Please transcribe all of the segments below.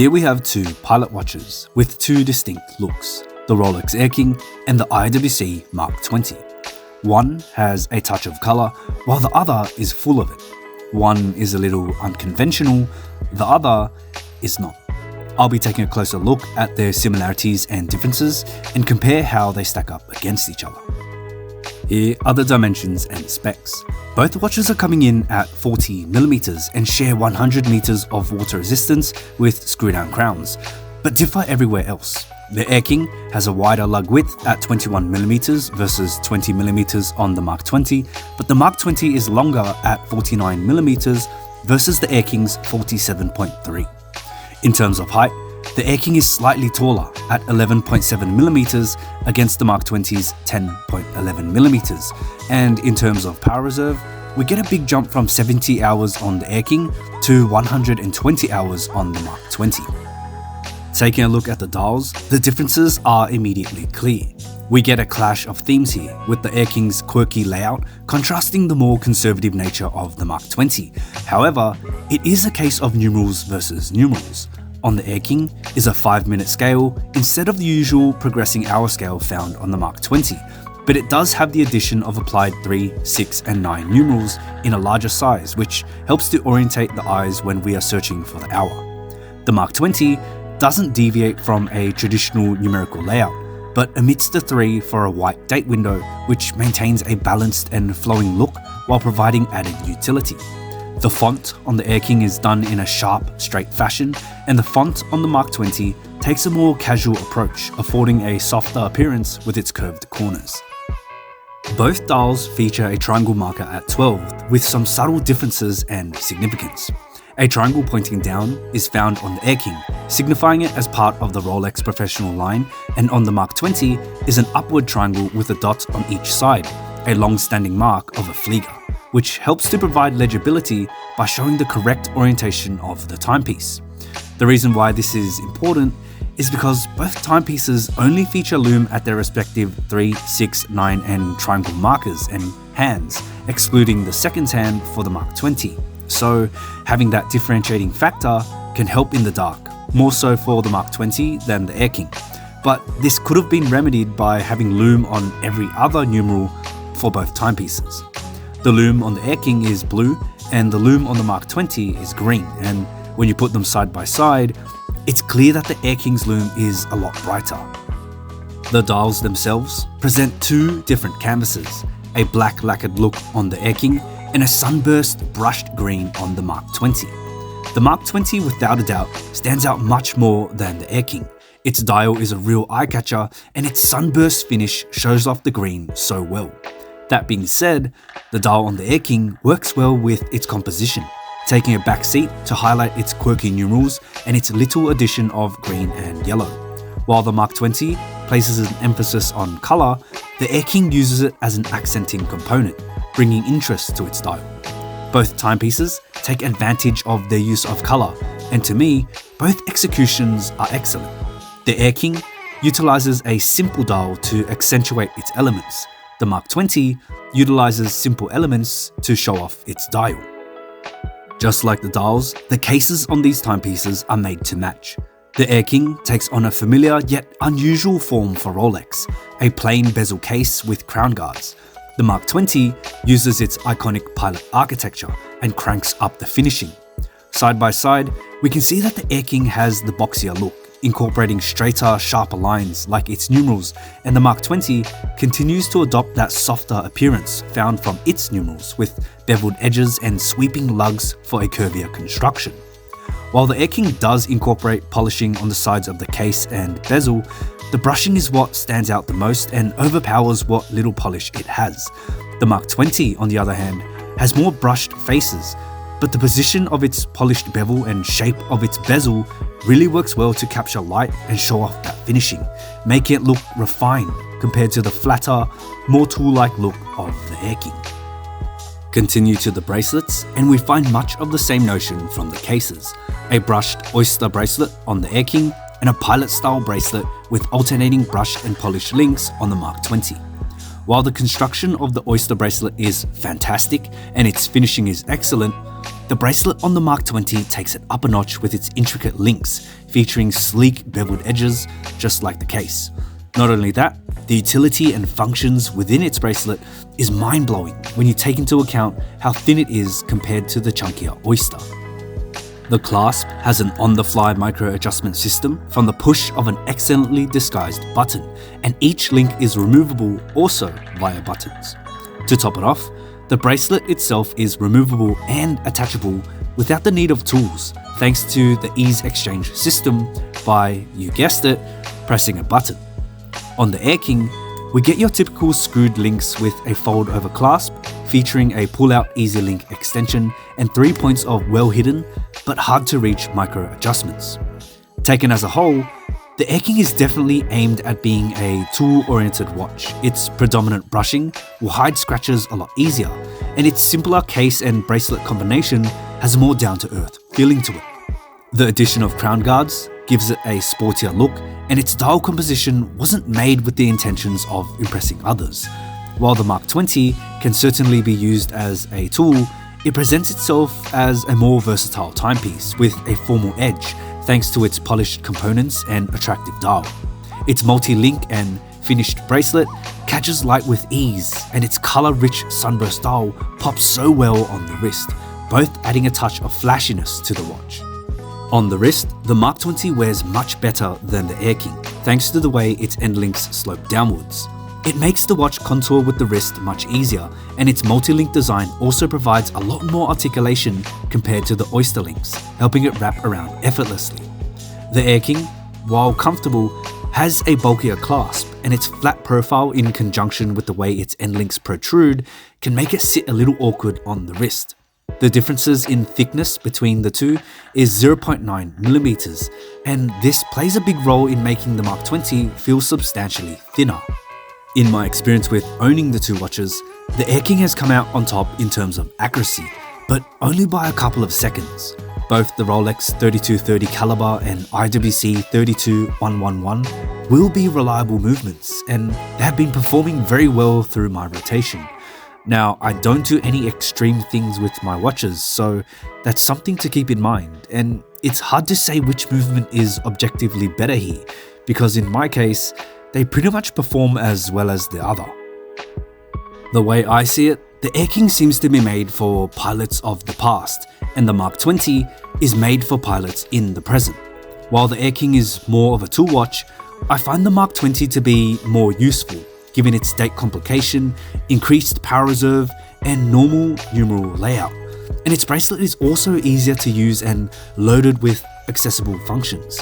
Here we have two pilot watches with two distinct looks, the Rolex Air-King and the IWC Mark 20. One has a touch of colour, while the other is full of it. One is a little unconventional, the other is not. I'll be taking a closer look at their similarities and differences and compare how they stack up against each other. Here are the dimensions and specs. Both watches are coming in at 40mm and share 100 meters of water resistance with screw-down crowns, but differ everywhere else. The Air-King has a wider lug width at 21mm versus 20mm on the Mark 20, but the Mark 20 is longer at 49mm versus the Air-King's 47.3. In terms of height, the Air-King is slightly taller at 11.7mm against the Mark 20's 10.11mm, and in terms of power reserve, we get a big jump from 70 hours on the Air-King to 120 hours on the Mark 20. Taking a look at the dials, the differences are immediately clear. We get a clash of themes here, with the Air-King's quirky layout contrasting the more conservative nature of the Mark 20. However, it is a case of numerals versus numerals. On the Air-King is a 5-minute scale instead of the usual progressing hour scale found on the Mark 20, but it does have the addition of applied 3, 6 and 9 numerals in a larger size, which helps to orientate the eyes when we are searching for the hour. The Mark 20 doesn't deviate from a traditional numerical layout, but omits the 3 for a white date window, which maintains a balanced and flowing look while providing added utility. The font on the Air-King is done in a sharp, straight fashion, and the font on the Mark 20 takes a more casual approach, affording a softer appearance with its curved corners. Both dials feature a triangle marker at 12, with some subtle differences and significance. A triangle pointing down is found on the Air-King, signifying it as part of the Rolex professional line, and on the Mark 20 is an upward triangle with a dot on each side, a long-standing mark of a Flieger, which helps to provide legibility by showing the correct orientation of the timepiece. The reason why this is important is because both timepieces only feature Lume at their respective 3, 6, 9 and triangle markers and hands, excluding the seconds hand for the Mark 20. So having that differentiating factor can help in the dark, more so for the Mark 20 than the Air-King. But this could have been remedied by having Lume on every other numeral for both timepieces. The Lume on the Air-King is blue and the Lume on the Mark 20 is green, and when you put them side by side, it's clear that the Air-King's Lume is a lot brighter. The dials themselves present two different canvases, a black lacquered look on the Air-King and a sunburst brushed green on the Mark 20. The Mark 20 without a doubt stands out much more than the Air-King. Its dial is a real eye-catcher and its sunburst finish shows off the green so well. That being said, the dial on the Air-King works well with its composition, taking a back seat to highlight its quirky numerals and its little addition of green and yellow. While the Mark 20 places an emphasis on colour, the Air-King uses it as an accenting component, bringing interest to its dial. Both timepieces take advantage of their use of colour, and to me, both executions are excellent. The Air-King utilises a simple dial to accentuate its elements. The Mark 20 utilizes simple elements to show off its dial. Just like the dials, the cases on these timepieces are made to match. The Air-King takes on a familiar yet unusual form for Rolex, a plain bezel case with crown guards. The Mark 20 uses its iconic pilot architecture and cranks up the finishing. Side by side, we can see that the Air-King has the boxier look, incorporating straighter, sharper lines like its numerals, and the Mark 20 continues to adopt that softer appearance found from its numerals with beveled edges and sweeping lugs for a curvier construction. While the Air-King does incorporate polishing on the sides of the case and bezel, the brushing is what stands out the most and overpowers what little polish it has. The Mark 20, on the other hand, has more brushed faces, but the position of its polished bevel and shape of its bezel really works well to capture light and show off that finishing, making it look refined compared to the flatter, more tool-like look of the Air-King. Continue to the bracelets, and we find much of the same notion from the cases. A brushed oyster bracelet on the Air-King and a pilot-style bracelet with alternating brushed and polished links on the Mark 20. While the construction of the oyster bracelet is fantastic and its finishing is excellent, The bracelet on the Mark 20 takes it up a notch with its intricate links, featuring sleek beveled edges, just like the case. Not only that, the utility and functions within its bracelet is mind-blowing when you take into account how thin it is compared to the chunkier Oyster. The clasp has an on-the-fly micro-adjustment system from the push of an excellently disguised button, and each link is removable also via buttons. To top it off, the bracelet itself is removable and attachable without the need of tools, thanks to the ease exchange system by, you guessed it, pressing a button. On the Air-King, we get your typical screwed links with a fold-over clasp, featuring a pull-out easy link extension and 3 points of well-hidden but hard-to-reach micro-adjustments. Taken as a whole, the Air-King is definitely aimed at being a tool-oriented watch. Its predominant brushing will hide scratches a lot easier, and its simpler case and bracelet combination has a more down-to-earth feeling to it. The addition of crown guards gives it a sportier look, and its dial composition wasn't made with the intentions of impressing others. While the Mark 20 can certainly be used as a tool, it presents itself as a more versatile timepiece with a formal edge thanks to its polished components and attractive dial. Its multi-link and finished bracelet catches light with ease, and its color-rich sunburst dial pops so well on the wrist, both adding a touch of flashiness to the watch. On the wrist, the Mark 20 wears much better than the Air-King, thanks to the way its end links slope downwards. It makes the watch contour with the wrist much easier, and its multi-link design also provides a lot more articulation compared to the Oyster links, helping it wrap around effortlessly. The Air-King, while comfortable, has a bulkier clasp, and its flat profile in conjunction with the way its end links protrude can make it sit a little awkward on the wrist. The differences in thickness between the two is 0.9mm, and this plays a big role in making the Mark 20 feel substantially thinner. In my experience with owning the two watches, the Air-King has come out on top in terms of accuracy, but only by a couple of seconds. Both the Rolex 3230 caliber and IWC 32111 will be reliable movements, and they have been performing very well through my rotation. Now, I don't do any extreme things with my watches, so that's something to keep in mind, and it's hard to say which movement is objectively better here, because in my case, they pretty much perform as well as the other. The way I see it, the Air-King seems to be made for pilots of the past, and the Mark 20 is made for pilots in the present. While the Air-King is more of a tool watch, I find the Mark 20 to be more useful, given its date complication, increased power reserve, and normal numeral layout. And its bracelet is also easier to use and loaded with accessible functions.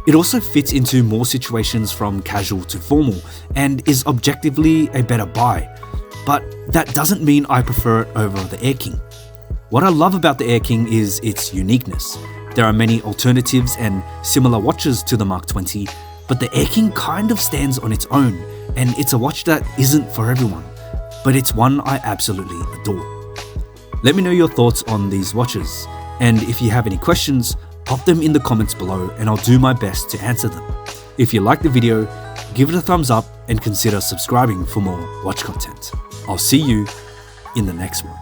It also fits into more situations from casual to formal and is objectively a better buy, but that doesn't mean I prefer it over the Air-King. What I love about the Air-King is its uniqueness. There are many alternatives and similar watches to the Mark 20, but the Air-King kind of stands on its own, and it's a watch that isn't for everyone, but it's one I absolutely adore. Let me know your thoughts on these watches, and if you have any questions, pop them in the comments below and I'll do my best to answer them. If you liked the video, give it a thumbs up and consider subscribing for more watch content. I'll see you in the next one.